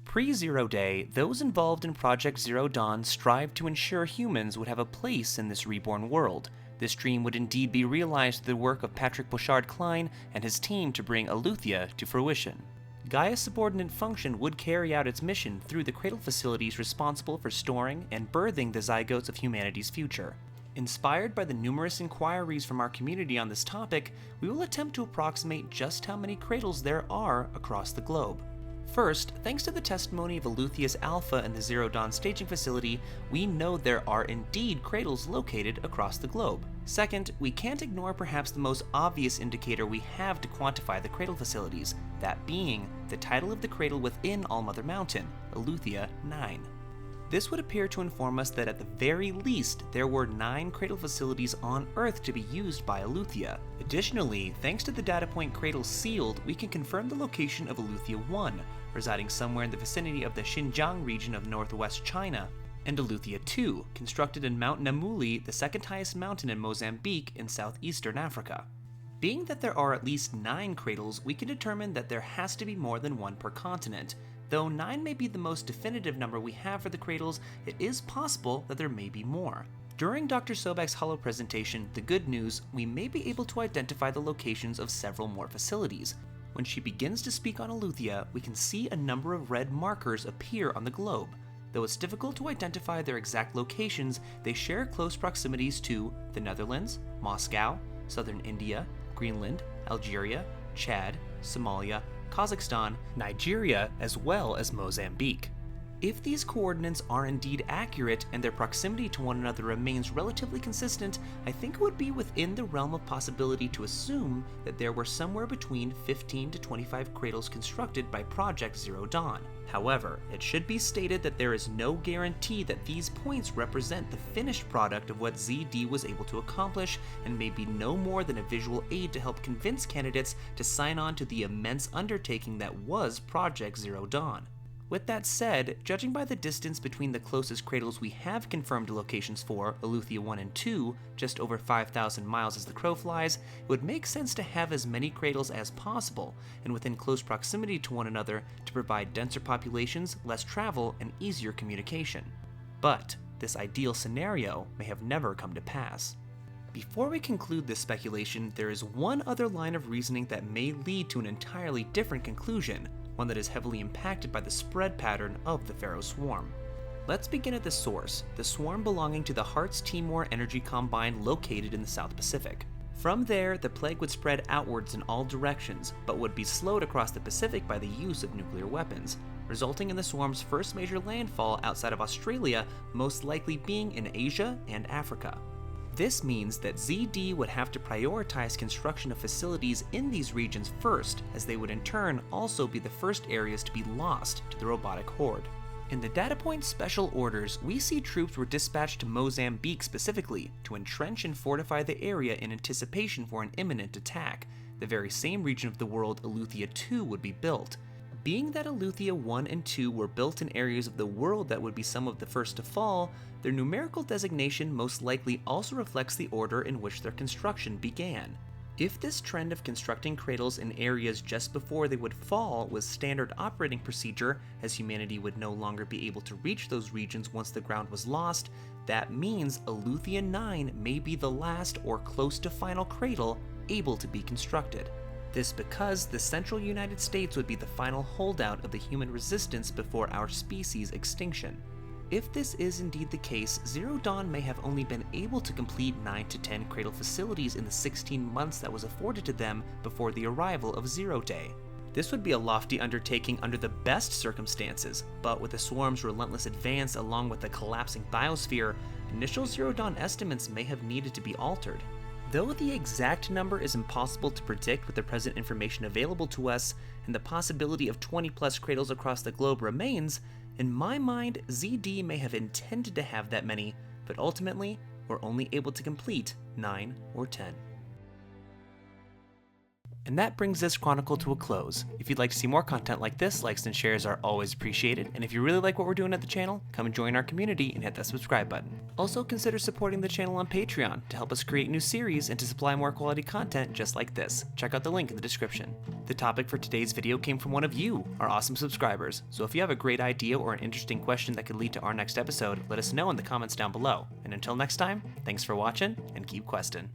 Pre-Zero Day, those involved in Project Zero Dawn strived to ensure humans would have a place in this reborn world. This dream would indeed be realized through the work of Patrick Bouchard-Klein and his team to bring Aletheia to fruition. Gaia's subordinate function would carry out its mission through the cradle facilities responsible for storing and birthing the zygotes of humanity's future. Inspired by the numerous inquiries from our community on this topic, we will attempt to approximate just how many cradles there are across the globe. First, thanks to the testimony of Aletheia's Alpha and the Zero Dawn staging facility, we know there are indeed cradles located across the globe. Second, we can't ignore perhaps the most obvious indicator we have to quantify the cradle facilities, that being the title of the cradle within Allmother Mountain, Aletheia 9. This would appear to inform us that at the very least, there were 9 cradle facilities on Earth to be used by Aletheia. Additionally, thanks to the data point Cradle Sealed, we can confirm the location of Aletheia 1, residing somewhere in the vicinity of the Xinjiang region of northwest China, and Aletheia 2, constructed in Mount Namuli, the second highest mountain in Mozambique in southeastern Africa. Being that there are at least 9 cradles, we can determine that there has to be more than one per continent. Though 9 may be the most definitive number we have for the cradles, it is possible that there may be more. During Dr. Sobek's Holo presentation, The Good News, we may be able to identify the locations of several more facilities. When she begins to speak on Aletheia, we can see a number of red markers appear on the globe. Though it's difficult to identify their exact locations, they share close proximities to the Netherlands, Moscow, southern India, Greenland, Algeria, Chad, Somalia, Kazakhstan, Nigeria, as well as Mozambique. If these coordinates are indeed accurate and their proximity to one another remains relatively consistent, I think it would be within the realm of possibility to assume that there were somewhere between 15 to 25 cradles constructed by Project Zero Dawn. However, it should be stated that there is no guarantee that these points represent the finished product of what ZD was able to accomplish, and may be no more than a visual aid to help convince candidates to sign on to the immense undertaking that was Project Zero Dawn. With that said, judging by the distance between the closest cradles we have confirmed locations for, Aletheia 1 and 2, just over 5,000 miles as the crow flies, it would make sense to have as many cradles as possible, and within close proximity to one another to provide denser populations, less travel, and easier communication. But this ideal scenario may have never come to pass. Before we conclude this speculation, there is one other line of reasoning that may lead to an entirely different conclusion, one that is heavily impacted by the spread pattern of the Pharaoh Swarm. Let's begin at the source, the swarm belonging to the Hartz Timor Energy Combine located in the South Pacific. From there, the plague would spread outwards in all directions, but would be slowed across the Pacific by the use of nuclear weapons, resulting in the swarm's first major landfall outside of Australia, most likely being in Asia and Africa. This means that ZD would have to prioritize construction of facilities in these regions first, as they would in turn also be the first areas to be lost to the robotic horde. In the data point special orders, we see troops were dispatched to Mozambique specifically to entrench and fortify the area in anticipation for an imminent attack, the very same region of the world Aletheia 2 would be built. Being that Aletheia 1 and 2 were built in areas of the world that would be some of the first to fall, their numerical designation most likely also reflects the order in which their construction began. If this trend of constructing cradles in areas just before they would fall was standard operating procedure, as humanity would no longer be able to reach those regions once the ground was lost, that means Aletheia 9 may be the last or close to final cradle able to be constructed. This because the central United States would be the final holdout of the human resistance before our species' extinction. If this is indeed the case, Zero Dawn may have only been able to complete 9 to 10 cradle facilities in the 16 months that was afforded to them before the arrival of Zero Day. This would be a lofty undertaking under the best circumstances, but with the swarm's relentless advance along with the collapsing biosphere, initial Zero Dawn estimates may have needed to be altered. Though the exact number is impossible to predict with the present information available to us, and the possibility of 20 plus cradles across the globe remains, in my mind, ZD may have intended to have that many, but ultimately were only able to complete 9 or 10. And that brings this chronicle to a close. If you'd like to see more content like this, likes and shares are always appreciated, and if you really like what we're doing at the channel, come and join our community and hit that subscribe button. Also consider supporting the channel on Patreon to help us create new series and to supply more quality content just like this. Check out the link in the description. The topic for today's video came from one of you, our awesome subscribers, so if you have a great idea or an interesting question that could lead to our next episode, let us know in the comments down below. And until next time, thanks for watching, and keep questing.